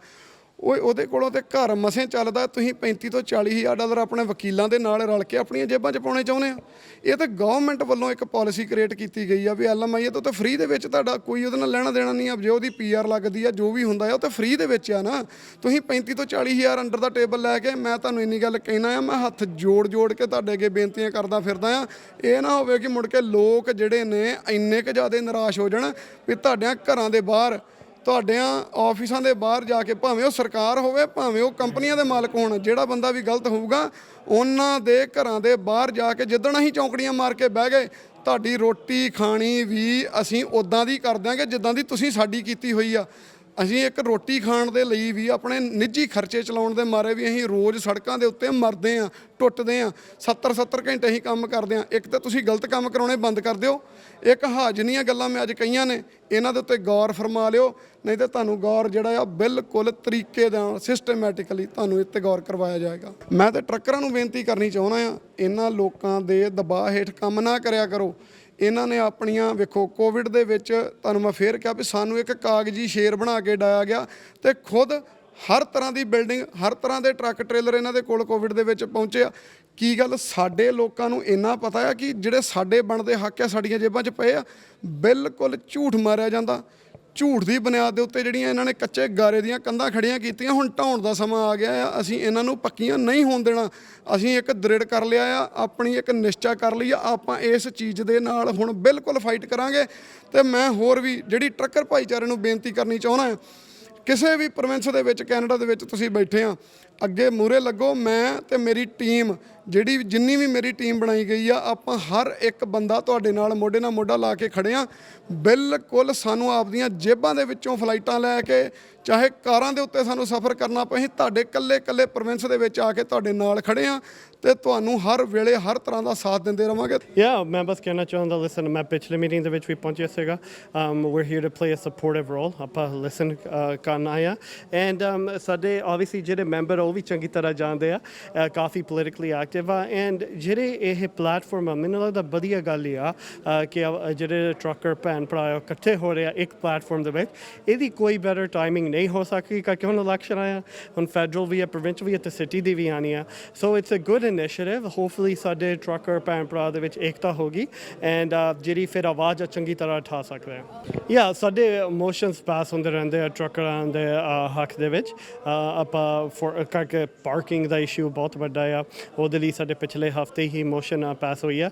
ਉਹਦੇ ਕੋਲੋਂ ਤੇ ਘਰ ਮਸੇ ਚੱਲਦਾ, ਤੁਸੀਂ $35,000 ਤੋਂ $40,000 ਆਪਣੇ ਵਕੀਲਾਂ ਦੇ ਨਾਲ ਰਲ ਕੇ ਆਪਣੀਆਂ ਜੇਬਾਂ 'ਚ ਪਾਉਣੇ ਚਾਹੁੰਦੇ ਆ। ਇਹ ਤਾਂ ਗਵਰਨਮੈਂਟ ਵੱਲੋਂ ਇੱਕ ਪਾਲਿਸੀ ਕ੍ਰੀਏਟ ਕੀਤੀ ਗਈ ਆ ਵੀ LMI ਤੋਂ ਤਾਂ ਫ੍ਰੀ ਦੇ ਵਿੱਚ, ਤੁਹਾਡਾ ਕੋਈ ਉਹਦੇ ਨਾਲ ਲੈਣਾ ਦੇਣਾ ਨਹੀਂ ਆ। ਜੇ ਉਹਦੀ PR ਲੱਗਦੀ ਆ, ਜੋ ਵੀ ਹੁੰਦਾ ਆ ਉਹ ਤਾਂ ਫ੍ਰੀ ਦੇ ਵਿੱਚ ਆ ਨਾ। ਤੁਸੀਂ 35 ਤੋਂ 40,000 ਅੰਡਰ ਦਾ ਟੇਬਲ ਲੈ ਕੇ, ਮੈਂ ਤੁਹਾਨੂੰ ਇੰਨੀ ਗੱਲ ਕਹਿਣਾ ਆ, ਮੈਂ ਹੱਥ ਜੋੜ ਕੇ ਤੁਹਾਡੇ ਅੱਗੇ ਬੇਨਤੀਆਂ ਕਰਦਾ ਫਿਰਦਾ ਆ। ਇਹ ਨਾ ਹੋਵੇ ਕਿ ਮੁੜ ਕੇ ਲੋਕ ਜਿਹੜੇ ਨੇ ਇੰਨੇ ਕੁ ਜ਼ਿਆਦਾ ਨਿਰਾਸ਼ ਹੋ ਜਾਣ ਵੀ ਤੁਹਾਡਿਆਂ ਘਰਾਂ ਦੇ ਬਾਹਰ, ਤੁਹਾਡਿਆਂ ਆਫਿਸਾਂ ਦੇ ਬਾਹਰ ਜਾ ਕੇ, ਭਾਵੇਂ ਉਹ ਸਰਕਾਰ ਹੋਵੇ ਭਾਵੇਂ ਉਹ ਕੰਪਨੀਆਂ ਦੇ ਮਾਲਕ ਹੋਣ, ਜਿਹੜਾ ਬੰਦਾ ਵੀ ਗਲਤ ਹੋਊਗਾ ਉਹਨਾਂ ਦੇ ਘਰਾਂ ਦੇ ਬਾਹਰ ਜਾ ਕੇ ਜਿੱਦਣ ਅਸੀਂ ਚੌਂਕੜੀਆਂ ਮਾਰ ਕੇ ਬਹਿ ਗਏ, ਤੁਹਾਡੀ ਰੋਟੀ ਖਾਣੀ ਵੀ ਅਸੀਂ ਉੱਦਾਂ ਦੀ ਕਰ ਦਿਆਂਗੇ ਜਿੱਦਾਂ ਦੀ ਤੁਸੀਂ ਸਾਡੀ ਕੀਤੀ ਹੋਈ ਆ। ਅਸੀਂ ਇੱਕ ਰੋਟੀ ਖਾਣ ਦੇ ਲਈ ਵੀ, ਆਪਣੇ ਨਿੱਜੀ ਖਰਚੇ ਚਲਾਉਣ ਦੇ ਮਾਰੇ ਵੀ ਅਸੀਂ ਰੋਜ਼ ਸੜਕਾਂ ਦੇ ਉੱਤੇ ਮਰਦੇ ਹਾਂ, ਟੁੱਟਦੇ ਹਾਂ। 70 ਘੰਟੇ ਅਸੀਂ ਕੰਮ ਕਰਦੇ ਹਾਂ। ਇੱਕ ਤਾਂ ਤੁਸੀਂ ਗਲਤ ਕੰਮ ਕਰਾਉਣੇ ਬੰਦ ਕਰ ਦਿਓ। ਇੱਕ ਹਾਜ਼ਨੀਆਂ ਗੱਲਾਂ ਮੈਂ ਅੱਜ ਕਹੀਆਂ ਨੇ, ਇਹਨਾਂ ਦੇ ਉੱਤੇ ਗੌਰ ਫਰਮਾ ਲਿਓ, ਨਹੀਂ ਤਾਂ ਤੁਹਾਨੂੰ ਗੌਰ ਜਿਹੜਾ ਆ ਬਿਲਕੁਲ ਤਰੀਕੇ ਨਾਲ ਸਿਸਟਮੈਟਿਕਲੀ ਤੁਹਾਨੂੰ ਇਹ 'ਤੇ ਗੌਰ ਕਰਵਾਇਆ ਜਾਏਗਾ। ਮੈਂ ਤਾਂ ਟਰੱਕਰਾਂ ਨੂੰ ਬੇਨਤੀ ਕਰਨੀ ਚਾਹੁੰਦਾ ਆ, ਇਹਨਾਂ ਲੋਕਾਂ ਦੇ ਦਬਾਅ ਹੇਠ ਕੰਮ ਨਾ ਕਰਿਆ ਕਰੋ। ਇਹਨਾਂ ਨੇ ਆਪਣੀਆਂ, ਵੇਖੋ ਕੋਵਿਡ ਦੇ ਵਿੱਚ ਤੁਹਾਨੂੰ ਮੈਂ ਫੇਰ ਕਿਹਾ ਵੀ ਸਾਨੂੰ ਇੱਕ ਕਾਗਜ਼ੀ ਸ਼ੇਰ ਬਣਾ ਕੇ ਡਾਇਆ ਗਿਆ, ਤੇ ਖੁਦ ਹਰ ਤਰ੍ਹਾਂ ਦੀ ਬਿਲਡਿੰਗ, ਹਰ ਤਰ੍ਹਾਂ ਦੇ ਟਰੱਕ ਟ੍ਰੇਲਰ ਇਹਨਾਂ ਦੇ ਕੋਲ ਕੋਵਿਡ ਦੇ ਵਿੱਚ ਪਹੁੰਚੇ ਆ। ਕੀ ਗੱਲ ਸਾਡੇ ਲੋਕਾਂ ਨੂੰ ਇੰਨਾ ਪਤਾ ਆ ਕਿ ਜਿਹੜੇ ਸਾਡੇ ਬਣਦੇ ਹੱਕ ਆ ਸਾਡੀਆਂ ਜੇਬਾਂ 'ਚ ਪਏ ਆ? ਬਿਲਕੁਲ ਝੂਠ ਮਾਰਿਆ ਜਾਂਦਾ। ਝੂਠ ਦੀ ਬੁਨਿਆਦ ਦੇ ਉੱਤੇ ਜਿਹੜੀਆਂ ਇਹਨਾਂ ਨੇ ਕੱਚੇ ਗਾਰੇ ਦੀਆਂ ਕੰਧਾਂ ਖੜੀਆਂ ਕੀਤੀਆਂ। ਹੁਣ ਢਾਉਣ ਦਾ ਸਮਾਂ ਆ ਗਿਆ ਆ, ਅਸੀਂ ਇਹਨਾਂ ਨੂੰ ਪੱਕੀਆਂ ਨਹੀਂ ਹੋਣ ਦੇਣਾ। ਅਸੀਂ ਇੱਕ ਦ੍ਰਿੜ ਕਰ ਲਿਆ ਆ, ਆਪਣੀ ਇੱਕ ਨਿਸ਼ਚਾ ਕਰ ਲਈ ਆ, ਆਪਾਂ ਇਸ ਚੀਜ਼ ਦੇ ਨਾਲ ਹੁਣ ਬਿਲਕੁਲ ਫਾਈਟ ਕਰਾਂਗੇ। ਤੇ ਮੈਂ ਹੋਰ ਵੀ ਜਿਹੜੀ ਟਰੱਕਰ ਭਾਈਚਾਰੇ ਨੂੰ ਬੇਨਤੀ ਕਰਨੀ ਚਾਹੁੰਦਾ, ਕਿਸੇ ਵੀ ਪ੍ਰੋਵਿੰਸ ਦੇ ਵਿੱਚ, ਕੈਨੇਡਾ ਦੇ ਵਿੱਚ ਤੁਸੀਂ ਬੈਠੇ ਆ, ਅੱਗੇ ਮੂਹਰੇ ਲੱਗੋ। ਮੈਂ ਤੇ ਮੇਰੀ ਟੀਮ, ਜਿੰਨੀ ਵੀ ਮੇਰੀ ਟੀਮ ਬਣਾਈ ਗਈ ਆ, ਆਪਾਂ ਹਰ ਇੱਕ ਬੰਦਾ ਤੁਹਾਡੇ ਨਾਲ ਮੋਢੇ ਨਾਲ ਮੋਢਾ ਲਾ ਕੇ ਖੜੇ ਆ। ਬਿਲਕੁਲ ਸਾਨੂੰ ਆਪਦੀਆਂ ਜੇਬਾਂ ਦੇ ਵਿੱਚੋਂ ਫਲਾਈਟਾਂ ਲੈ ਕੇ, ਚਾਹੇ ਕਾਰਾਂ ਦੇ ਉੱਤੇ ਸਾਨੂੰ ਸਫ਼ਰ ਕਰਨਾ ਪਏ, ਤੁਹਾਡੇ ਇਕੱਲੇ ਪ੍ਰੋਵਿੰਸ ਦੇ ਵਿੱਚ ਆ ਕੇ ਤੁਹਾਡੇ ਨਾਲ ਖੜੇ ਆ ਤੇ ਤੁਹਾਨੂੰ ਹਰ ਵੇਲੇ ਹਰ ਤਰ੍ਹਾਂ ਦਾ ਸਾਥ ਦਿੰਦੇ ਰਵਾਂਗੇ। ਮੈਂ ਬਸ ਕਹਿਣਾ ਚਾਹੁੰਦਾ, ਲਿਸਨ, ਮੈਂ ਪਿਛਲੇ ਮੀਟਿੰਗ ਦੇ ਵਿੱਚ ਵੀ ਪਹੁੰਚਿਆ ਸੀਗਾ। we're here to play a supportive role, ਆਪਾਂ ਲਿਸਨ ਕਰਨ ਆਏ ਆ। ਐਂਡ ਸਾਡੇ ਆਬਵੀਅਸਲੀ ਜਿਹੜੇ ਮੈਂਬਰ ਉਹ ਵੀ ਚੰਗੀ ਤਰ੍ਹਾਂ ਜਾਣਦੇ ਆ, ਕਾਫੀ ਪੋਲੀਟੀਕਲੀ ਐਕਟਿਵ ਆ। ਐਂਡ ਜਿਹੜੇ ਇਹ ਪਲੇਟਫਾਰਮ ਆ, ਮੈਨੂੰ ਲੱਗਦਾ ਵਧੀਆ ਗੱਲ ਹੀ ਆ ਕਿ ਜਿਹੜੇ ਟਰੱਕਰ ਭੈਣ ਭਰਾ ਇਕੱਠੇ ਹੋ ਰਹੇ ਆ ਇੱਕ ਪਲੇਟਫਾਰਮ ਦੇ ਵਿੱਚ। ਇਹਦੀ ਕੋਈ ਬੈਟਰ ਟਾਈਮਿੰਗ ਨਹੀਂ ਹੋ ਸਕਦੀ ਕਿਉਂਕਿ ਹੁਣ ਇਲੈਕਸ਼ਨ ਆਇਆ, ਹੁਣ ਫੈਡਰਲ ਵੀ ਆ, ਪ੍ਰੋਵਿੰਸ਼ਲ ਵੀ ਆ, ਤੇ ਸਿਟੀ ਦੀ ਵੀ ਆਉਣੀ ਆ। So it's a good initiative. Hopefully ਸਾਡੇ ਟਰੱਕਰ ਭੈਣ ਭਰਾ ਦੇ ਵਿੱਚ ਏਕਤਾ ਹੋਗੀ ਐਂਡ ਜਿਹੜੀ ਫਿਰ ਆਵਾਜ਼ ਚੰਗੀ ਤਰ੍ਹਾਂ ਉਠਾ ਸਕਦੇ ਆ। ਸਾਡੇ ਮੋਸ਼ਨਸ ਪਾਸ ਹੁੰਦੇ ਰਹਿੰਦੇ ਆ ਟਰੱਕਰਾਂ ਦੇ ਹੱਕ ਦੇ ਵਿੱਚ। ਆਪਾਂ ਕਰਕੇ ਪਾਰਕਿੰਗ ਦਾ ਇਸ਼ੂ ਬਹੁਤ ਵੱਡਾ ਆ, ਉਹਦੇ ਲਈ ਸਾਡੇ ਪਿਛਲੇ ਹਫ਼ਤੇ ਹੀ ਮੋਸ਼ਨ ਪਾਸ ਹੋਈ ਆ।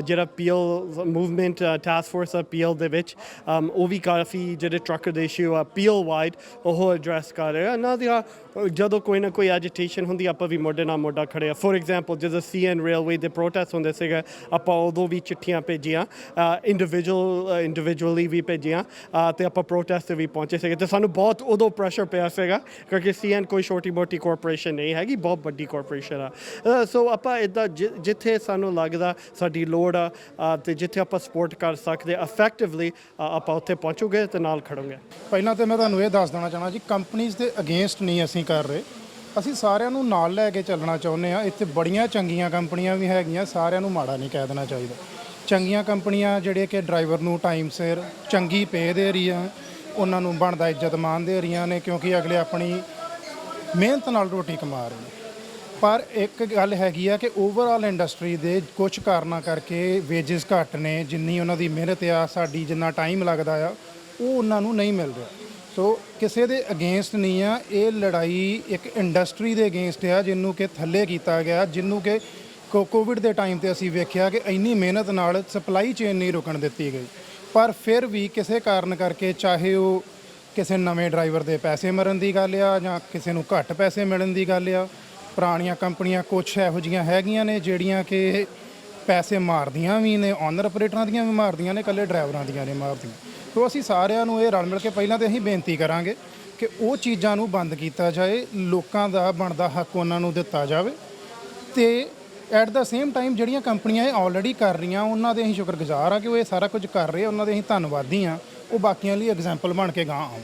ਜਿਹੜਾ ਪੀਐਲ ਮੂਵਮੈਂਟ ਟਾਸਕ ਫੋਰਸ ਆ ਪੀਐਲ ਦੇ ਵਿੱਚ, ਉਹ ਵੀ ਕਾਫੀ ਜਿਹੜੇ ਟਰੱਕਰ ਦੇ ਇਸ਼ੂ ਆ ਪੀਐਲ ਵਾਈਡ ਉਹ ਐਡਰੈਸ ਕਰ ਰਹੇ ਆ। ਇਹਨਾਂ ਦੀਆਂ ਜਦੋਂ ਕੋਈ ਨਾ ਕੋਈ ਐਜੀਟੇਸ਼ਨ ਹੁੰਦੀ ਆਪਾਂ ਵੀ ਮੋਢੇ ਨਾਲ ਮੋਢਾ ਖੜੇ ਆ। ਫੋਰ ਐਗਜ਼ਾਮਪਲ ਜਦੋਂ CN ਰੇਲਵੇ ਦੇ ਪ੍ਰੋਟੈਸਟ ਹੁੰਦੇ ਸੀਗੇ ਆਪਾਂ ਉਦੋਂ ਵੀ ਚਿੱਠੀਆਂ ਭੇਜੀਆਂ, ਇੰਡੀਵਿਜੂਅਲੀ ਵੀ ਭੇਜੀਆਂ ਤੇ ਆਪਾਂ ਪ੍ਰੋਟੈਸਟ ਤੇ ਵੀ ਪਹੁੰਚੇ ਸੀਗੇ ਤੇ ਸਾਨੂੰ ਬਹੁਤ ਉਦੋਂ ਪ੍ਰੈਸ਼ਰ ਪਿਆ ਸੀਗਾ ਕਿਉਂਕਿ CN ਕੋਈ ਛੋਟੀ ਮੋਟੀ ਕਾਰਪੋਰੇਸ਼ਨ ਨਹੀਂ ਹੈਗੀ, ਬਹੁਤ ਵੱਡੀ ਕਾਰਪੋਰੇਸ਼ਨ ਆ। ਸੋ ਆਪਾਂ ਇੱਦਾਂ ਜਿੱਥੇ ਸਾਨੂੰ ਲੱਗਦਾ ਸਾਡੀ ਲੋੜ ਆ ਤੇ ਜਿੱਥੇ ਆਪਾਂ ਸਪੋਰਟ ਕਰ ਸਕਦੇ ਇਫੈਕਟਿਵਲੀ ਆਪਾਂ ਉੱਥੇ ਪਹੁੰਚੂਗੇ ਤੇ ਨਾਲ ਖੜੋਗੇ। ਪਹਿਲਾਂ ਤਾਂ ਮੈਂ ਤੁਹਾਨੂੰ ਇਹ ਦੱਸ ਦੇਣਾ ਚਾਹਣਾ ਜੀ, ਕੰਪਨੀਆਂ ਦੇ ਅਗੇਂਸਟ ਨਹੀਂ ਅਸੀਂ ਕਰ ਰਹੇ, ਅਸੀਂ ਸਾਰਿਆਂ ਨੂੰ ਨਾਲ ਲੈ ਕੇ ਚੱਲਣਾ ਚਾਹੁੰਦੇ ਆ। ਇੱਥੇ ਬੜੀਆਂ ਚੰਗੀਆਂ ਕੰਪਨੀਆਂ ਵੀ ਹੈਗੀਆਂ, ਸਾਰਿਆਂ ਨੂੰ ਮਾੜਾ ਨਹੀਂ ਕਹਿ ਦੇਣਾ ਚਾਹੀਦਾ। ਚੰਗੀਆਂ ਕੰਪਨੀਆਂ ਜਿਹੜੇ ਕਿ ਡਰਾਈਵਰ ਨੂੰ ਟਾਈਮ ਸਿਰ ਚੰਗੀ ਪੇ ਦੇ ਰਹੀਆਂ, ਉਹਨਾਂ ਨੂੰ ਬਣਦਾ ਇੱਜ਼ਤ ਮਾਣ ਦੇ ਰਹੀਆਂ ਨੇ ਕਿਉਂਕਿ ਅਗਲੇ ਆਪਣੀ ਮਿਹਨਤ ਨਾਲ ਰੋਟੀ ਕਮਾ ਰਹੇ ਨੇ। ਪਰ ਇੱਕ ਗੱਲ ਹੈਗੀ ਆ ਕਿ ਓਵਰਆਲ ਇੰਡਸਟਰੀ ਦੇ ਕੁਝ ਕਾਰਨਾਂ ਕਰਕੇ ਵੇਜਸ ਘੱਟ ਨੇ, ਜਿੰਨੀ ਉਹਨਾਂ ਦੀ ਮਿਹਨਤ ਆ, ਸਾਡੀ ਜਿੰਨਾ ਟਾਈਮ ਲੱਗਦਾ ਆ ਉਹ ਉਹਨਾਂ ਨੂੰ ਨਹੀਂ ਮਿਲ ਰਿਹਾ। ਸੋ ਕਿਸੇ ਦੇ ਅਗੇਂਸਟ ਨਹੀਂ ਆ, ਇਹ ਲੜਾਈ ਇੱਕ ਇੰਡਸਟਰੀ ਦੇ ਅਗੇਂਸਟ ਆ ਜਿਹਨੂੰ ਕਿ ਥੱਲੇ ਕੀਤਾ ਗਿਆ, ਜਿਹਨੂੰ ਕਿ ਕੋਵਿਡ ਦੇ ਟਾਈਮ ਤੇ ਅਸੀਂ ਵੇਖਿਆ ਕਿ ਇੰਨੀ ਮਿਹਨਤ ਨਾਲ ਸਪਲਾਈ ਚੇਨ ਨਹੀਂ ਰੁਕਣ ਦਿੱਤੀ ਗਈ। ਪਰ ਫਿਰ ਵੀ ਕਿਸੇ ਕਾਰਨ ਕਰਕੇ, ਚਾਹੇ ਉਹ ਕਿਸੇ ਨਵੇਂ ਡਰਾਈਵਰ ਦੇ ਪੈਸੇ ਮਰਨ ਦੀ ਗੱਲ ਆ ਜਾਂ ਕਿਸੇ ਨੂੰ ਘੱਟ ਪੈਸੇ ਮਿਲਣ ਦੀ ਗੱਲ ਆ, ਪੁਰਾਣੀਆਂ ਕੰਪਨੀਆਂ ਕੁਛ ਇਹੋ ਜਿਹੀਆਂ ਹੈਗੀਆਂ ਨੇ ਜਿਹੜੀਆਂ ਕਿ ਪੈਸੇ ਮਾਰਦੀਆਂ ਵੀ ਨੇ, ਓਨਰ ਆਪਰੇਟਰਾਂ ਦੀਆਂ ਵੀ ਮਾਰਦੀਆਂ ਨੇ, ਇਕੱਲੇ ਡਰਾਈਵਰਾਂ ਦੀਆਂ ਨਹੀਂ ਮਾਰਦੀਆਂ। ਸੋ ਅਸੀਂ ਸਾਰਿਆਂ ਨੂੰ ਇਹ ਰਲ ਮਿਲ ਕੇ ਪਹਿਲਾਂ ਤਾਂ ਅਸੀਂ ਬੇਨਤੀ ਕਰਾਂਗੇ ਕਿ ਉਹ ਚੀਜ਼ਾਂ ਨੂੰ ਬੰਦ ਕੀਤਾ ਜਾਏ, ਲੋਕਾਂ ਦਾ ਬਣਦਾ ਹੱਕ ਉਹਨਾਂ ਨੂੰ ਦਿੱਤਾ ਜਾਵੇ ਤੇ ਐਟ ਦਾ ਸੇਮ ਟਾਈਮ ਜਿਹੜੀਆਂ ਕੰਪਨੀਆਂ ਇਹ ਆਲਰੇਡੀ ਕਰ ਰਹੀਆਂ ਉਹਨਾਂ ਦੇ ਅਸੀਂ ਸ਼ੁਕਰਗੁਜ਼ਾਰ ਆ ਕਿ ਉਹ ਇਹ ਸਾਰਾ ਕੁਝ ਕਰ ਰਹੇ, ਉਹਨਾਂ ਦੇ ਅਸੀਂ ਧੰਨਵਾਦੀ ਆ। ਉਹ ਬਾਕੀਆਂ ਲਈ ਐਗਜ਼ਾਮਪਲ ਬਣ ਕੇ ਗਾਂ ਆਉਣ।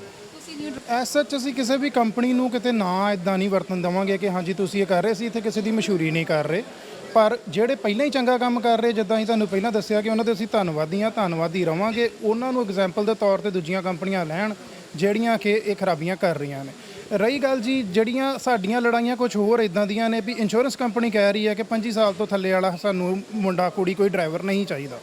ਐਸ ਸੱਚ ਅਸੀਂ ਕਿਸੇ ਵੀ ਕੰਪਨੀ ਨੂੰ ਕਿਤੇ ਨਾ ਇਦਾਂ ਨਹੀਂ ਵਰਤਣ ਦੇਵਾਂਗੇ ਕਿ ਹਾਂਜੀ ਤੁਸੀਂ ਇਹ ਕਰ ਰਹੇ ਸੀ, ਇੱਥੇ ਕਿਸੇ ਦੀ ਮਸ਼ਹੂਰੀ ਨਹੀਂ ਕਰ ਰਹੇ। ਪਰ ਜਿਹੜੇ ਪਹਿਲਾਂ ਹੀ ਚੰਗਾ ਕੰਮ ਕਰ ਰਹੇ, ਜਿੱਦਾਂ ਅਸੀਂ ਤੁਹਾਨੂੰ ਪਹਿਲਾਂ ਦੱਸਿਆ ਕਿ ਉਹਨਾਂ ਦੇ ਅਸੀਂ ਧੰਨਵਾਦੀ ਰਵਾਂਗੇ। ਉਹਨਾਂ ਨੂੰ ਐਗਜ਼ਾਮਪਲ ਦੇ ਤੌਰ ਤੇ ਦੂਜੀਆਂ ਕੰਪਨੀਆਂ ਲੈਣ ਜਿਹੜੀਆਂ ਕਿ ਇਹ ਖਰਾਬੀਆਂ ਕਰ ਰਹੀਆਂ ਨੇ। ਰਹੀ ਗੱਲ ਜੀ ਜਿਹੜੀਆਂ ਸਾਡੀਆਂ ਲੜਾਈਆਂ ਕੁਝ ਹੋਰ ਇਦਾਂ ਦੀਆਂ ਨੇ ਵੀ ਇੰਸ਼ੋਰੈਂਸ ਕੰਪਨੀ ਕਹਿ ਰਹੀ ਹੈ ਕਿ 25 ਸਾਲ ਤੋਂ ਥੱਲੇ ਵਾਲਾ ਸਾਨੂੰ ਮੁੰਡਾ ਕੁੜੀ ਕੋਈ ਡਰਾਈਵਰ ਨਹੀਂ ਚਾਹੀਦਾ,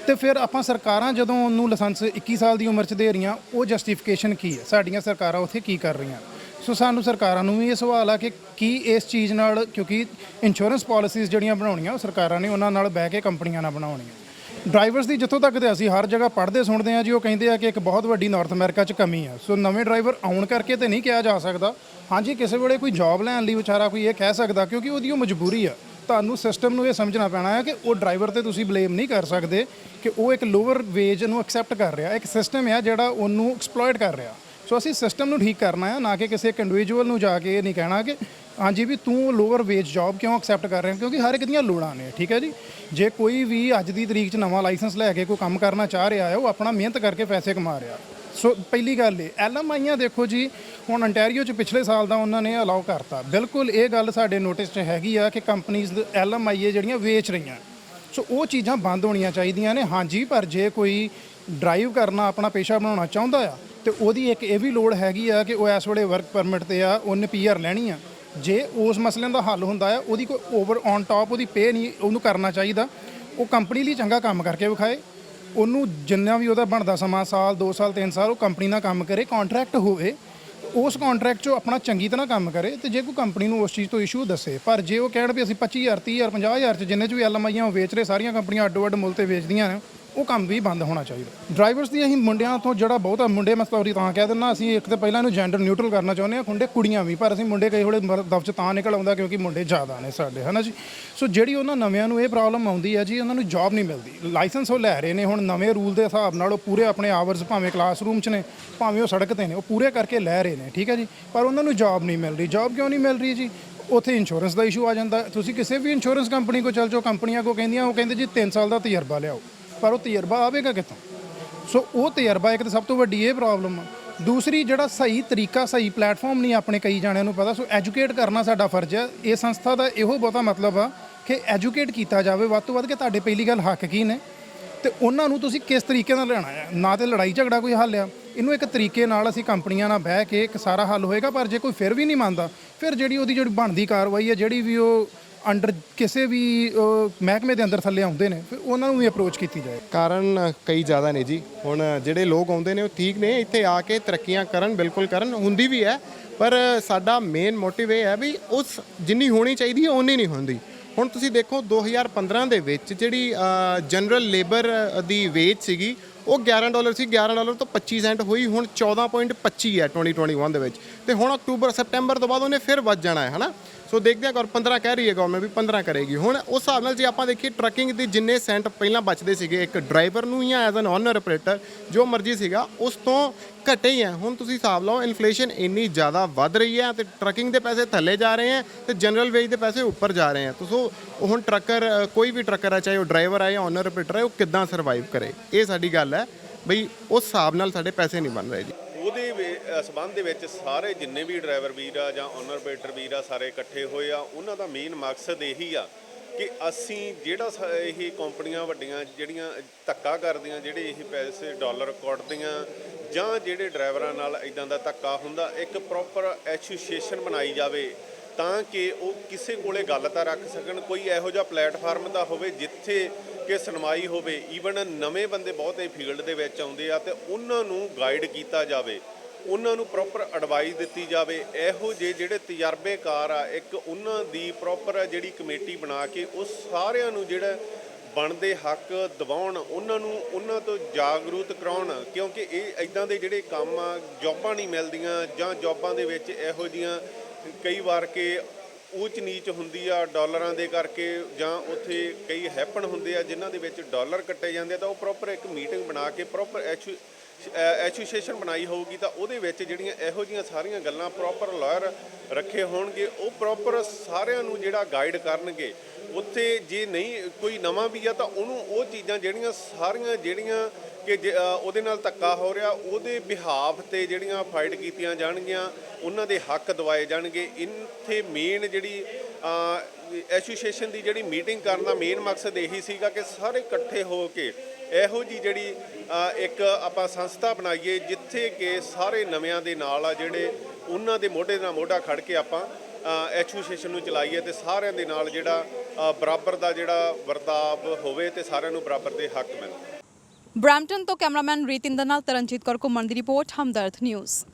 ਤੇ ਫਿਰ ਆਪਾਂ ਸਰਕਾਰਾਂ ਜਦੋਂ ਉਹਨੂੰ ਲਾਇਸੈਂਸ 21 ਸਾਲ ਦੀ ਉਮਰ 'ਚ ਦੇ ਰਹੀਆਂ, ਉਹ ਜਸਟੀਫਿਕੇਸ਼ਨ ਕੀ ਹੈ? ਸਾਡੀਆਂ ਸਰਕਾਰਾਂ ਉੱਥੇ ਕੀ ਕਰ ਰਹੀਆਂ? ਸੋ ਸਾਨੂੰ ਸਰਕਾਰਾਂ ਨੂੰ ਵੀ ਇਹ ਸਵਾਲ ਆ ਕਿ ਕੀ ਇਸ ਚੀਜ਼ ਨਾਲ, ਕਿਉਂਕਿ ਇੰਸ਼ੋਰੈਂਸ ਪਾਲਿਸੀਜ਼ ਜਿਹੜੀਆਂ ਬਣਾਉਣੀਆਂ ਉਹ ਸਰਕਾਰਾਂ ਨੇ ਉਹਨਾਂ ਨਾਲ ਬਹਿ ਕੇ ਕੰਪਨੀਆਂ ਨਾਲ ਬਣਾਉਣੀਆਂ। ਡਰਾਈਵਰਸ ਦੀ ਜਿੱਥੋਂ ਤੱਕ ਤੇ ਅਸੀਂ ਹਰ ਜਗ੍ਹਾ ਪੜ੍ਹਦੇ ਸੁਣਦੇ ਹਾਂ ਜੀ, ਉਹ ਕਹਿੰਦੇ ਆ ਕਿ ਇੱਕ ਬਹੁਤ ਵੱਡੀ ਨਾਰਥ ਅਮਰੀਕਾ 'ਚ ਕਮੀ ਆ। ਸੋ ਨਵੇਂ ਡਰਾਈਵਰ ਆਉਣ ਕਰਕੇ ਤੇ ਨਹੀਂ ਕਿਹਾ ਜਾ ਸਕਦਾ। ਹਾਂਜੀ, ਕਿਸੇ ਵੇਲੇ ਕੋਈ ਜੌਬ ਲੈਣ ਲਈ ਵਿਚਾਰਾ ਕੋਈ ਇਹ ਕਹਿ ਸਕਦਾ ਕਿਉਂਕਿ ਉਹਦੀ ਉਹ ਮਜਬੂਰੀ ਆ। ਤੁਹਾਨੂੰ ਸਿਸਟਮ ਨੂੰ ਇਹ ਸਮਝਣਾ ਪੈਣਾ ਹੈ ਕਿ ਉਹ ਡਰਾਈਵਰ ਤੇ ਤੁਸੀਂ ਬਲੇਮ ਨਹੀਂ ਕਰ ਸਕਦੇ ਕਿ ਉਹ ਇੱਕ ਲੋਅਰ ਵੇਜ ਨੂੰ ਐਕਸੈਪਟ ਕਰ ਰਿਹਾ। ਇੱਕ ਸਿਸਟਮ ਆ ਜਿਹੜਾ ਉਹਨੂੰ ਐਕਸਪਲੋਇਟ ਕਰ ਰਿਹਾ। ਸੋ ਅਸੀਂ ਸਿਸਟਮ ਨੂੰ ਠੀਕ ਕਰਨਾ ਹੈ, ਨਾ ਕਿ ਕਿਸੇ ਇੱਕ ਇੰਡੀਵਿਜੂਅਲ ਨੂੰ ਜਾ ਕੇ ਇਹ ਨਹੀਂ ਕਹਿਣਾ ਕਿ ਹਾਂਜੀ ਵੀ ਤੂੰ ਲੋਅਰ ਵੇਜ ਜੌਬ ਕਿਉਂ ਐਕਸੈਪਟ ਕਰ ਰਿਹਾ, ਕਿਉਂਕਿ ਹਰ ਇੱਕ ਦੀਆਂ ਲੋੜਾਂ ਨੇ। ਠੀਕ ਹੈ ਜੀ, ਜੇ ਕੋਈ ਵੀ ਅੱਜ ਦੀ ਤਰੀਕ 'ਚ ਨਵਾਂ ਲਾਇਸੈਂਸ ਲੈ ਕੇ ਕੋਈ ਕੰਮ ਕਰਨਾ ਚਾਹ ਰਿਹਾ ਹੈ, ਉਹ ਆਪਣਾ ਮਿਹਨਤ ਕਰਕੇ ਪੈਸੇ ਕਮਾ ਰਿਹਾ। ਸੋ ਪਹਿਲੀ ਗੱਲ ਇਹ LMIਆਂ ਦੇਖੋ ਜੀ, ਹੁਣ ਅੰਟੈਰੀਓ 'ਚ ਪਿਛਲੇ ਸਾਲ ਦਾ ਉਹਨਾਂ ਨੇ ਅਲਾਉ ਕਰਤਾ। ਬਿਲਕੁਲ ਇਹ ਗੱਲ ਸਾਡੇ ਨੋਟਿਸ 'ਚ ਹੈਗੀ ਆ ਕਿ ਕੰਪਨੀਜ਼ LMIA ਜਿਹੜੀਆਂ ਵੇਚ ਰਹੀਆਂ, ਸੋ ਉਹ ਚੀਜ਼ਾਂ ਬੰਦ ਹੋਣੀਆਂ ਚਾਹੀਦੀਆਂ ਨੇ। ਹਾਂਜੀ, ਪਰ ਜੇ ਕੋਈ ਡਰਾਈਵ ਕਰਨਾ ਆਪਣਾ ਪੇਸ਼ਾ ਬਣਾਉਣਾ ਚਾਹੁੰਦਾ ਆ ਤੇ ਉਹਦੀ ਇੱਕ ਇਹ ਵੀ ਲੋੜ ਹੈਗੀ ਆ ਕਿ ਉਹ ਇਸ ਵੇਲੇ ਵਰਕ ਪਰਮਿਟ ਤੇ ਆ, ਉਹਨੇ PR ਲੈਣੀ ਆ। ਜੇ ਉਸ ਮਸਲੇ ਦਾ ਹੱਲ ਹੁੰਦਾ ਆ, ਉਹਦੀ ਕੋਈ ਓਵਰ ਔਨ ਟਾਪ ਉਹਦੀ ਪੇ ਨਹੀਂ ਉਹਨੂੰ ਕਰਨਾ ਚਾਹੀਦਾ। ਉਹ ਕੰਪਨੀ ਲਈ ਚੰਗਾ ਕੰਮ ਕਰਕੇ ਵਿਖਾਏ, ਉਹਨੂੰ ਜਿੰਨਾ ਵੀ ਉਹਦਾ ਬਣਦਾ ਸਮਾਂ, ਸਾਲ 2 ਸਾਲ 3 ਸਾਲ, ਉਹ ਕੰਪਨੀ ਨਾਲ ਕੰਮ ਕਰੇ, ਕੰਟਰੈਕਟ ਹੋਵੇ, ਉਸ ਕੰਟਰੈਕਟ 'ਚੋਂ ਆਪਣਾ ਚੰਗੀ ਤਰ੍ਹਾਂ ਕੰਮ ਕਰੇ। ਤੇ ਜੇ ਕੋਈ ਕੰਪਨੀ ਨੂੰ ਉਸ ਚੀਜ਼ ਤੋਂ ਇਸ਼ੂ ਦੱਸੇ, ਪਰ ਜੇ ਉਹ ਕਹਿਣ ਵੀ ਅਸੀਂ 25,000 30,000 50,000 'ਚ ਜਿੰਨੇ 'ਚ ਵੀ LMIਆਂ ਉਹ ਵੇਚ ਰਹੇ, ਸਾਰੀਆਂ ਕੰਪਨੀਆਂ ਅੱਡੋ ਅੱਡ ਮੁੱਲ ਤੇ ਵੇਚਦੀਆਂ ਨੇ, ਉਹ ਕੰਮ ਵੀ ਬੰਦ ਹੋਣਾ ਚਾਹੀਦਾ। ਡਰਾਈਵਰਸ ਦੀ ਅਸੀਂ ਮੁੰਡਿਆਂ ਤੋਂ ਜਿਹੜਾ ਬਹੁਤਾ ਮੁੰਡੇ ਮੈਂ ਸੌਰੀ ਤਾਂ ਕਹਿ ਦਿੰਦਾ, ਅਸੀਂ ਇੱਕ ਤਾਂ ਪਹਿਲਾਂ ਇਹਨੂੰ ਜੈਂਡਰ ਨਿਊਟਰਲ ਕਰਨਾ ਚਾਹੁੰਦੇ ਹਾਂ, ਖੁੰਡੇ ਕੁੜੀਆਂ ਵੀ, ਪਰ ਅਸੀਂ ਮੁੰਡੇ ਕਈ ਵੇਲੇ ਦਫ਼ 'ਚ ਤਾਂ ਨਿਕਲ ਆਉਂਦਾ ਕਿਉਂਕਿ ਮੁੰਡੇ ਜ਼ਿਆਦਾ ਨੇ ਸਾਡੇ, ਹੈ ਨਾ ਜੀ। ਸੋ ਜਿਹੜੀ ਉਹਨਾਂ ਨਵਿਆਂ ਨੂੰ ਇਹ ਪ੍ਰੋਬਲਮ ਆਉਂਦੀ ਹੈ ਜੀ, ਉਹਨਾਂ ਨੂੰ ਜੌਬ ਨਹੀਂ ਮਿਲਦੀ। ਲਾਇਸੈਂਸ ਉਹ ਲੈ ਰਹੇ ਨੇ ਹੁਣ ਨਵੇਂ ਰੂਲ ਦੇ ਹਿਸਾਬ ਨਾਲ, ਉਹ ਪੂਰੇ ਆਪਣੇ ਆਵਰਸ ਭਾਵੇਂ ਕਲਾਸਰੂਮ 'ਚ ਨੇ ਭਾਵੇਂ ਉਹ ਸੜਕ 'ਤੇ ਨੇ, ਉਹ ਪੂਰੇ ਕਰਕੇ ਲੈ ਰਹੇ ਨੇ। ਠੀਕ ਹੈ ਜੀ, ਪਰ ਉਹਨਾਂ ਨੂੰ ਜੌਬ ਨਹੀਂ ਮਿਲ ਰਹੀ। ਜੌਬ ਕਿਉਂ ਨਹੀਂ ਮਿਲ ਰਹੀ ਜੀ? ਉੱਥੇ ਇੰਸ਼ੋਰੈਂਸ ਦਾ ਇਸ਼ੂ ਆ ਜਾਂਦਾ। ਤੁਸੀਂ ਕਿਸੇ ਵੀ ਇੰਸ਼ੋਰੈਂਸ ਕੰਪਨੀ ਕੋਲ ਚੱਲ ਜਾਓ, ਕੰਪਨੀਆਂ ਕੋ ਕਹਿੰਦੀਆਂ, ਉਹ ਕਹਿੰਦੇ ਜੀ 3 ਸਾਲ ਦਾ ਤਜਰਬਾ ਲਿਆਓ, ਪਰ ਉਹ ਤਜਰਬਾ ਆਵੇਗਾ ਕਿੱਥੋਂ? ਸੋ ਉਹ ਤਜਰਬਾ ਇੱਕ ਤਾਂ ਸਭ ਤੋਂ ਵੱਡੀ ਇਹ ਪ੍ਰੋਬਲਮ ਆ। ਦੂਸਰੀ, ਜਿਹੜਾ ਸਹੀ ਤਰੀਕਾ, ਸਹੀ ਪਲੇਟਫਾਰਮ ਨਹੀਂ ਆਪਣੇ ਕਈ ਜਾਣਿਆਂ ਨੂੰ ਪਤਾ। ਸੋ ਐਜੂਕੇਟ ਕਰਨਾ ਸਾਡਾ ਫਰਜ਼ ਹੈ। ਇਹ ਸੰਸਥਾ ਦਾ ਇਹੋ ਬਹੁਤਾ ਮਤਲਬ ਆ ਕਿ ਐਜੂਕੇਟ ਕੀਤਾ ਜਾਵੇ ਵੱਧ ਤੋਂ ਵੱਧ ਕਿ ਤੁਹਾਡੇ ਪਹਿਲੀ ਗੱਲ ਹੱਕ ਕੀ ਨੇ ਤੇ ਉਹਨਾਂ ਨੂੰ ਤੁਸੀਂ ਕਿਸ ਤਰੀਕੇ ਨਾਲ ਲੈਣਾ ਹੈ। ਨਾ ਤੇ ਲੜਾਈ ਝਗੜਾ ਕੋਈ ਹੱਲ ਆ, ਇਹਨੂੰ ਇੱਕ ਤਰੀਕੇ ਨਾਲ ਅਸੀਂ ਕੰਪਨੀਆਂ ਨਾਲ ਬਹਿ ਕੇ ਇੱਕ ਸਾਰਾ ਹੱਲ ਹੋਏਗਾ। ਪਰ ਜੇ ਕੋਈ ਫਿਰ ਵੀ ਨਹੀਂ ਮੰਨਦਾ, ਫਿਰ ਜਿਹੜੀ ਬਣਦੀ ਕਾਰਵਾਈ ਹੈ, ਜਿਹੜੀ ਵੀ ਉਹ ਅੰਡਰ ਕਿਸੇ ਵੀ ਮਹਿਕਮੇ ਦੇ ਅੰਦਰ ਥੱਲੇ ਆਉਂਦੇ ਨੇ, ਫਿਰ ਉਹਨਾਂ ਨੂੰ ਵੀ ਅਪਰੋਚ ਕੀਤੀ ਜਾਏ। ਕਾਰਨ ਕਈ ਜ਼ਿਆਦਾ ਨੇ ਜੀ। ਹੁਣ ਜਿਹੜੇ ਲੋਕ ਆਉਂਦੇ ਨੇ ਉਹ ਠੀਕ ਨੇ, ਇੱਥੇ ਆ ਕੇ ਤਰੱਕੀਆਂ ਕਰਨ, ਬਿਲਕੁਲ ਕਰਨ, ਹੁੰਦੀ ਵੀ ਹੈ, ਪਰ ਸਾਡਾ ਮੇਨ ਮੋਟਿਵ ਇਹ ਹੈ ਵੀ ਉਸ ਜਿੰਨੀ ਹੋਣੀ ਚਾਹੀਦੀ ਹੈ ਓਨੀ ਨਹੀਂ ਹੁੰਦੀ। ਹੁਣ ਤੁਸੀਂ ਦੇਖੋ 2015 ਦੇ ਵਿੱਚ ਜਿਹੜੀ ਜਨਰਲ ਲੇਬਰ ਦੀ ਵੇਜ ਸੀਗੀ ਉਹ $11 ਸੀ, $11 ਤੋਂ 25 ਸੈਂਟ ਹੋਈ, ਹੁਣ 14.25 ਹੈ 2021 ਦੇ ਵਿੱਚ, ਤੇ ਹੁਣ ਅਕਤੂਬਰ ਸੈਪਟੈਂਬਰ ਤੋਂ ਬਾਅਦ ਉਹਨੇ ਫਿਰ ਵੱਧ ਜਾਣਾ ਹੈ ਨਾ। ਸੋ ਦੇਖਦੇ ਹਾਂ, ਔਰ 15 ਕਹਿ ਰਹੀ ਹੈ ਗਵਰਨਮੈਂਟ ਵੀ 15 ਕਰੇਗੀ। ਹੁਣ ਉਸ ਹਿਸਾਬ ਨਾਲ ਜੇ ਆਪਾਂ ਦੇਖੀਏ ਟਰੱਕਿੰਗ ਦੇ ਜਿੰਨੇ ਸੈਂਟ ਪਹਿਲਾਂ ਬਚਦੇ ਸੀਗੇ ਇੱਕ ਡਰਾਈਵਰ ਨੂੰ ਜਾਂ ਐਜ਼ ਐਨ ਓਨਰ ਆਪਰੇਟਰ ਜੋ ਮਰਜ਼ੀ ਸੀਗਾ, ਉਸ ਤੋਂ ਘਟੇ ਹੀ ਹੈ। ਹੁਣ ਤੁਸੀਂ ਹਿਸਾਬ ਲਾਓ, ਇਨਫਲੇਸ਼ਨ ਇੰਨੀ ਜ਼ਿਆਦਾ ਵੱਧ ਰਹੀ ਹੈ ਤੇ ਟਰੱਕਿੰਗ ਦੇ ਪੈਸੇ ਥੱਲੇ ਜਾ ਰਹੇ ਹੈ ਤੇ ਜਨਰਲ ਵੇਜ ਦੇ ਪੈਸੇ ਉੱਪਰ ਜਾ ਰਹੇ ਹੈ। ਸੋ ਹੁਣ ਟਰੱਕਰ, ਕੋਈ ਵੀ ਟਰੱਕਰ ਹੈ, ਚਾਹੇ ਉਹ ਡਰਾਈਵਰ ਹੈ ਜਾਂ ਓਨਰ ਆਪਰੇਟਰ ਹੈ, ਉਹ ਕਿੱਦਾਂ ਸਰਵਾਈਵ ਕਰੇ, ਇਹ ਸਾਡੀ ਗੱਲ ਹੈ ਬਈ। ਉਸ ਹਿਸਾਬ ਨਾਲ ਸਾਡੇ ਪੈਸੇ ਨਹੀਂ ਬਣ ਰਹੇ ਜੀ। ਉਹਦੇ ਸਬੰਧ ਦੇ ਵਿੱਚ ਸਾਰੇ ਜਿੰਨੇ ਵੀ ਡਰਾਈਵਰ ਵੀਰ ਆ ਜਾਂ ਓਨਰ ਆਪਰੇਟਰ ਵੀਰ ਆ, ਸਾਰੇ ਇਕੱਠੇ ਹੋਏ ਆ। ਉਹਨਾਂ ਦਾ ਮੇਨ ਮਕਸਦ ਇਹੀ ਆ ਕਿ ਅਸੀਂ ਜਿਹੜਾ ਇਹ ਕੰਪਨੀਆਂ ਵੱਡੀਆਂ ਜਿਹੜੀਆਂ ਧੱਕਾ ਕਰਦੀਆਂ, ਜਿਹੜੇ ਇਹ ਪੈਸੇ ਡਾਲਰ ਕੁੱਟਦੀਆਂ ਜਾਂ ਜਿਹੜੇ ਡਰਾਈਵਰਾਂ ਨਾਲ ਇਦਾਂ ਦਾ ਧੱਕਾ ਹੁੰਦਾ, ਇੱਕ ਪ੍ਰੋਪਰ ਐਸੋਸੀਏਸ਼ਨ ਬਣਾਈ ਜਾਵੇ ਤਾਂ ਕਿ ਉਹ ਕਿਸੇ ਕੋਲੇ ਗੱਲ ਤਾਂ ਰੱਖ ਸਕਣ। ਕੋਈ ਇਹੋ ਜਿਹਾ ਪਲੇਟਫਾਰਮ ਦਾ ਹੋਵੇ ਜਿੱਥੇ ਕਿ ਸੁਣਵਾਈ ਹੋਵੇ। ਈਵਨ ਨਵੇਂ ਬੰਦੇ ਬਹੁਤੇ ਫੀਲਡ ਦੇ ਵਿੱਚ ਆਉਂਦੇ ਆ ਤੇ ਉਹਨਾਂ ਨੂੰ ਗਾਈਡ ਕੀਤਾ ਜਾਵੇ, ਉਹਨਾਂ ਨੂੰ ਪ੍ਰੋਪਰ ਐਡਵਾਈਸ ਦਿੱਤੀ ਜਾਵੇ। ਇਹੋ ਜਿਹੇ ਜਿਹੜੇ ਤਜਰਬੇਕਾਰ ਆ, ਇੱਕ ਉਹਨਾਂ ਦੀ ਪ੍ਰੋਪਰ ਜਿਹੜੀ ਕਮੇਟੀ ਬਣਾ ਕੇ ਉਹ ਸਾਰਿਆਂ ਨੂੰ ਜਿਹੜਾ ਬਣਦੇ ਹੱਕ ਦਿਵਾਉਣ, ਉਹਨਾਂ ਨੂੰ ਉਹਨਾਂ ਤੋਂ ਜਾਗਰੂਕ ਕਰਾਉਣ। ਕਿਉਂਕਿ ਇਹ ਇਦਾਂ ਦੇ ਜਿਹੜੇ ਕੰਮ ਆ, ਜੌਬਾਂ ਨਹੀਂ ਮਿਲਦੀਆਂ ਜਾਂ ਜੌਬਾਂ ਦੇ ਵਿੱਚ ਇਹੋ ਜਿਹੀਆਂ ਕਈ ਵਾਰ ਕਿ ਉੱਚ ਨੀਚ ਹੁੰਦੀ ਆ ਡਾਲਰਾਂ ਦੇ ਕਰਕੇ, ਜਾਂ ਉੱਥੇ ਕਈ ਹੈਪਨ ਹੁੰਦੇ ਆ ਜਿਨ੍ਹਾਂ ਦੇ ਵਿੱਚ ਡਾਲਰ ਕੱਟੇ ਜਾਂਦੇ ਆ। ਤਾਂ ਉਹ ਪ੍ਰੋਪਰ ਇੱਕ ਮੀਟਿੰਗ ਬਣਾ ਕੇ ਪ੍ਰੋਪਰ ਐਸੋਸੀਏਸ਼ਨ ਬਣਾਈ ਹੋਊਗੀ ਤਾਂ ਉਹਦੇ ਵਿੱਚ ਜਿਹੜੀਆਂ ਇਹੋ ਜਿਹੀਆਂ ਸਾਰੀਆਂ ਗੱਲਾਂ ਪ੍ਰੋਪਰ ਲਾਇਰ ਰੱਖੇ ਹੋਣਗੇ, ਉਹ ਪ੍ਰੋਪਰ ਸਾਰਿਆਂ ਨੂੰ ਜਿਹੜਾ ਗਾਈਡ ਕਰਨਗੇ। ਉੱਥੇ ਜੇ ਨਹੀਂ ਕੋਈ ਨਵਾਂ ਵੀ ਆ ਤਾਂ ਉਹਨੂੰ ਉਹ ਚੀਜ਼ਾਂ ਜਿਹੜੀਆਂ ਸਾਰੀਆਂ ਜਿਹੜੀਆਂ ਕਿ ਉਹਦੇ ਨਾਲ ਧੱਕਾ ਹੋ ਰਿਹਾ, ਉਹਦੇ ਬਿਹਾਫ ਤੇ ਜਿਹੜੀਆਂ ਫਾਈਟ ਕੀਤੀਆਂ ਜਾਣਗੀਆਂ, ਉਹਨਾਂ ਦੇ ਹੱਕ ਦਿਵਾਏ ਜਾਣਗੇ। ਇੱਥੇ ਮੇਨ ਜਿਹੜੀ ਐਸੋਸੀਏਸ਼ਨ ਦੀ ਜਿਹੜੀ ਮੀਟਿੰਗ ਕਰਨ ਦਾ ਮੇਨ ਮਕਸਦ ਇਹੀ ਸੀਗਾ ਕਿ ਸਾਰੇ ਇਕੱਠੇ ਹੋ ਕੇ ਇਹੋ ਜੀ ਜਿਹੜੀ ਇੱਕ ਆਪਾਂ ਸੰਸਥਾ ਬਣਾਈਏ ਜਿੱਥੇ ਕਿ ਸਾਰੇ ਨਵਿਆਂ ਦੇ ਨਾਲ ਆ, ਜਿਹੜੇ ਉਹਨਾਂ ਦੇ ਮੋਢੇ ਨਾਲ ਮੋਢਾ ਖੜ ਕੇ ਆਪਾਂ ਐਸੋਸੀਏਸ਼ਨ ਨੂੰ ਚਲਾਈਏ ਤੇ ਸਾਰਿਆਂ ਦੇ ਨਾਲ ਜਿਹੜਾ ਬਰਾਬਰ ਦਾ ਜਿਹੜਾ ਵਰਤਾਵ ਹੋਵੇ ਤੇ ਸਾਰਿਆਂ ਨੂੰ ਬਰਾਬਰ ਦੇ ਹੱਕ ਮਿਲਣ। ਬਰੈਂਪਟਨ ਤੋਂ ਕੈਮਰਾਮੈਨ ਰੀਤਿੰਦਰ ਨਾਲ ਤਰਨਜੀਤ ਕੌਰ ਘੁੰਮਣ ਦੀ ਰਿਪੋਰਟ, ਹਮਦਰਦ ਨਿਊਜ਼।